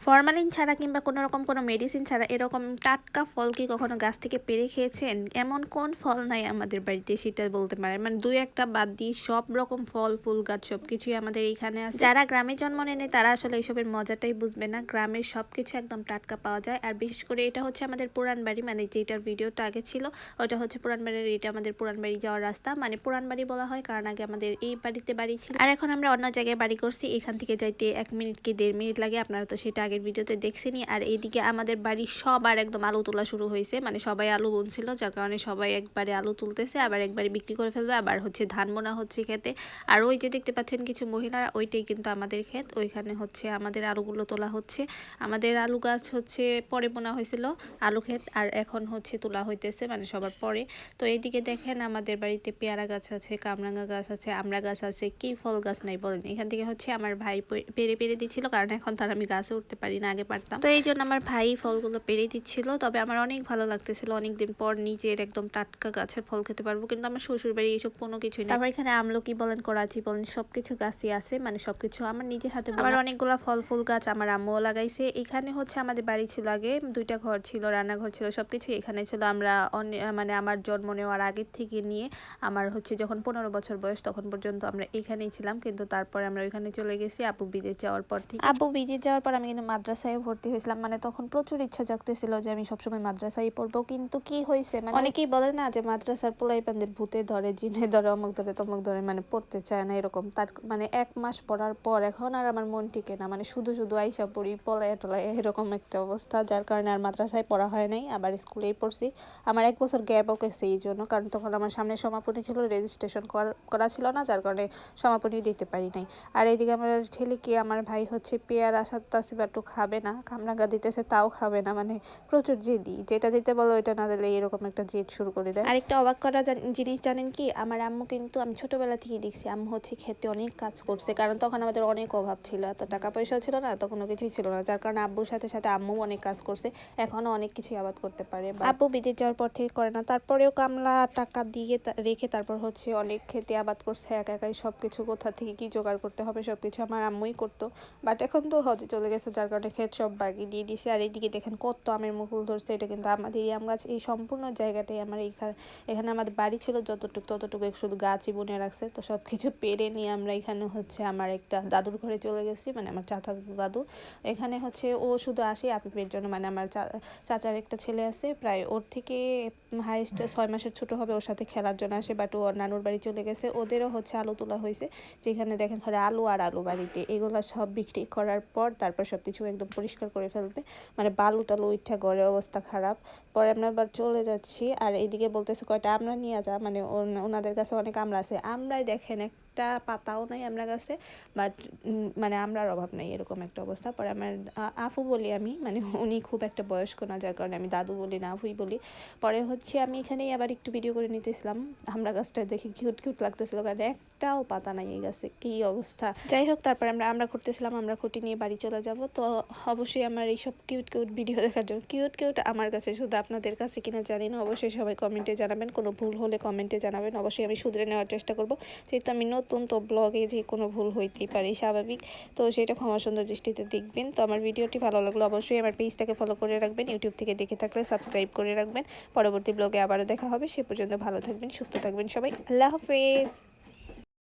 Formalin ছাড়া কিংবা কোনো রকম কোনো মেডিসিন ছাড়া এরকম টাটকা ফল কি কখনো গাছ থেকে পেড়ে খেয়েছেন? এমন কোন ফল নাই আমাদের বাড়িতে সেটা বলতে পারেন। মানে ২-১টা বাদ দিয়ে সব রকম ফল, ফুল গাছ সবকিছুই আমাদের এইখানে আছে। যারা গ্রামে জন্ম নেয়নি তারা আসলে এসবের মজাটাই বুঝবে না। গ্রামের সবকিছু একদম টাটকা পাওয়া যায়। আর বিশেষ করে এটা হচ্ছে আমাদের পুরান বাড়ি, মানে যেটার ভিডিওটা আগে ছিল ওটা হচ্ছে পুরান বাড়ির, এটা আমাদের পুরান বাড়ি যাওয়ার রাস্তা। মানে পুরান বাড়ি বলা হয় কারণ আগে আমাদের এই বাড়িতে বাড়ি ছিল। আর এখন আমরা অন্য জায়গায় বাড়ি করছি। এখান থেকে যাইতে ১ মিনিট কি ১.৫ মিনিট লাগে। আপনারা তো সেটা আগের ভিডিওতে দেখছেনই। আর এইদিকে আমাদের বাড়ির সবার একদম আলু তোলা শুরু হয়েছে, মানে সবাই আলু বুনছিল, যার কারণে সবাই একবারে আলু তুলতেছে, আবার একবারে বিক্রি করে ফেলবে, আবার হচ্ছে ধান বোনা হচ্ছে খেতে। আর ওই যে দেখতে পাচ্ছেন কিছু মহিলারা, ওইটাই কিন্তু আমাদের ক্ষেত, ওইখানে হচ্ছে আমাদের আলুগুলো তোলা হচ্ছে। আমাদের আলু গাছ হচ্ছে পরে বোনা হয়েছিল আলু ক্ষেত, আর এখন হচ্ছে তোলা হইতেছে মানে সবার পরে। তো এইদিকে দেখেন আমাদের বাড়িতে পেয়ারা গাছ আছে, কামরাঙ্গা গাছ আছে, আমড়া গাছ আছে, কি ফল গাছ নাই বলেন। এখান থেকে হচ্ছে আমার ভাই পেরে পেরে দিচ্ছিল, কারণ এখন তার আমি গাছে উঠতে পারি না, আগে পারতাম। তো এই জন্য আমার ভাই ফলগুলো পেরে দিচ্ছিল। তবে আমার অনেক ভালো লাগতেছিল, অনেকদিন পর নিজের একদম টাটকা গাছের ফল খেতে পারবো। কিন্তু আমার শ্বশুর বাড়ি এইসব কোনো কিছুই নেই। তারপর এখানে আমলকি বলেন, করাচি বলেন, সবকিছু গাছই আছে, মানে সবকিছু আমার নিজের হাতে। আবার অনেকগুলা ফল ফুল গাছ আমার আম্মুও লাগাইছে। এখানে হচ্ছে আমাদের বাড়ি ছিল আগে, 2টা ঘর ছিল, রান্নাঘর ছিল, সবকিছু এখানে ছিল। আমরা মানে আমার জন্ম নেওয়ার আগের থেকে নিয়ে আমার হচ্ছে যখন 15 বছর বয়স তখন পর্যন্ত আমরা এখানেই ছিলাম। কিন্তু তারপরে আমরা ওইখানে চলে গেছি আব্বু বিদেশ যাওয়ার পর থেকে। আব্বু বিদেশ যাওয়ার পর আমি কিন্তু মাদ্রাসায় ভর্তি হয়েছিলাম। মানে তখন প্রচুর ইচ্ছা জাগতেছিল যে আমি সবসময় মাদ্রাসায় পড়বো। কিন্তু কি হয়েছে, মানে অনেকেই বলে না যে মাদ্রাসার পোলাইপানদের ভূতে ধরে, জিনে ধরে, অমুক ধরে, তমুক ধরে, মানে পড়তে চায় না এরকম। তার মানে 1 মাস পড়ার পর এখন আর আমার মন টিকে না, মানে শুধু শুধু আইসা পড়ি, পলায় টলায়, এরকম একটা অবস্থা। যার কারণে আর মাদ্রাসায় পড়া হয় নাই, আবার স্কুলেই পড়ছি। আমার 1 বছর গ্যাপও গেছে এই জন্য, কারণ তখন আমার সামনে সমাপনী ছিল, রেজিস্ট্রেশন করা ছিল না, যার কারণে সমাপনী দিতে পারি নাই। আর এইদিকে আমার ছেলেকে আমার ভাই হচ্ছে পেয়ারা সাত্তাসি বাটু খাবে না, কামরাঙ্গা দিতেছে তাও খাবে না, মানে প্রচুর জেদি, যেটা দিতে বলো ওইটা না দিলে এরকম একটা জেদ শুরু করে দেয়। আরেকটা অবাক করা জিনিস জানেন কি, আমার আম্মু কিন্তু, আমি ছোটবেলা থেকেই দেখছি আম্মু হচ্ছে খেতে অনেক কাজ করছে, কারণ তখন আমাদের অনেক অভাব ছিল, এত টাকা পয়সা ছিল না, এত কোনো কিছুই ছিল না, যার কারণে আব্বুর সাথে সাথে আম্মু অনেক কাজ করছে, এখনো অনেক কিছুই আবাদ করতে পারে। আব্বু বিদেশ যাওয়ার পর থেকে করে না, তারপরেও কামলা টাকা দিয়ে রেখে তারপর হচ্ছে অনেক খেতে আবাদ করছে, একা একাই সবকিছু, কোথা থেকে কি জোগাড় করতে হবে সবকিছু আমার আম্মুই করতো। বাট এখন তো হজে চলে গেছে, যার কারণে ক্ষেত সব বাগি দিয়ে দিছে। আর এইদিকে দেখেন কত আমের মুকুল ধরছে, এটা কিন্তু আমাদেরই আম গাছ। এই সম্পূর্ণ জায়গাটাই আমার, এখানে আমাদের বাড়ি ছিল যতটুকু ততটুকু শুধু গাছই বনে রাখছে। তো সব কিছু পেরে নিয়ে আমরা এখানে হচ্ছে আমার একটা দাদুর ঘরে চলে গেছি, মানে আমার চাচা দাদু। এখানে হচ্ছে ও শুধু আসে আপিপের জন্য, মানে আমার চাচার একটা ছেলে আছে, প্রায় ওর থেকে হাইস্ট 6 মাসের ছোট হবে, ওর সাথে খেলার জন্য আসে। বাট ওর নানুর বাড়ি চলে গেছে, ওদেরও হচ্ছে আলু তোলা হয়েছে, যেখানে দেখেন খালি আলু আর আলু বাড়িতে। এগুলো সব বিক্রি করার পর তারপর সব কিছু একদম পরিষ্কার করে ফেলবে, মানে বালু টালু উঠা ঘরে অবস্থা খারাপ। পরে আমরা আবার চলে যাচ্ছি। আর এইদিকে বলতেছে কয়টা আমরা নিয়ে যা, মানে ওনাদের কাছে অনেক আমরা আছে, আমরাই দেখেন একটা পাতাও নাই আমরা গাছে। বাট মানে আমরার অভাব নাই, এরকম একটা অবস্থা। পরে আমার আফু বলি আমি, মানে উনি খুব একটা বয়স্ক না, যার কারণে আমি দাদু বলি না, আফুই বলি। পরে হচ্ছে আমি এখানেই আবার একটু ভিডিও করে নিতেছিলাম, আমরা গাছটা দেখে কিউট কিউট লাগতেছিল, কারণ একটাও পাতা নাই এই গাছে, কি অবস্থা। যাই হোক, তারপরে আমরা করতেছিলাম, আমরা খুঁটি নিয়ে বাড়ি চলে যাব। তো অবশ্যই আমার এইসব কিউট কিউট ভিডিও দেখার জন্য, কিউট কিউট আমার কাছে, শুধু আপনাদের কাছে কিনা জানি না, অবশ্যই সবাই কমেন্টে জানাবেন, কোনো ভুল হলে কমেন্টে জানাবেন, অবশ্যই আমি শুধরে নেওয়ার চেষ্টা করব। যেহেতু আমি নতুন, তো ব্লগে যে কোনো ভুল হইতেই পারে, স্বাভাবিক, তো সেটা ক্ষমা সুন্দর দৃষ্টিতে দেখবেন। তো আমার ভিডিওটি ভালো লাগলো অবশ্যই আমার পেজটাকে ফলো করে রাখবেন, ইউটিউব থেকে দেখে থাকলে সাবস্ক্রাইব করে রাখবেন। পরবর্তী ব্লগে আবারও দেখা হবে, সে পর্যন্ত ভালো থাকবেন, সুস্থ থাকবেন সবাই, আল্লাহ হাফেজ।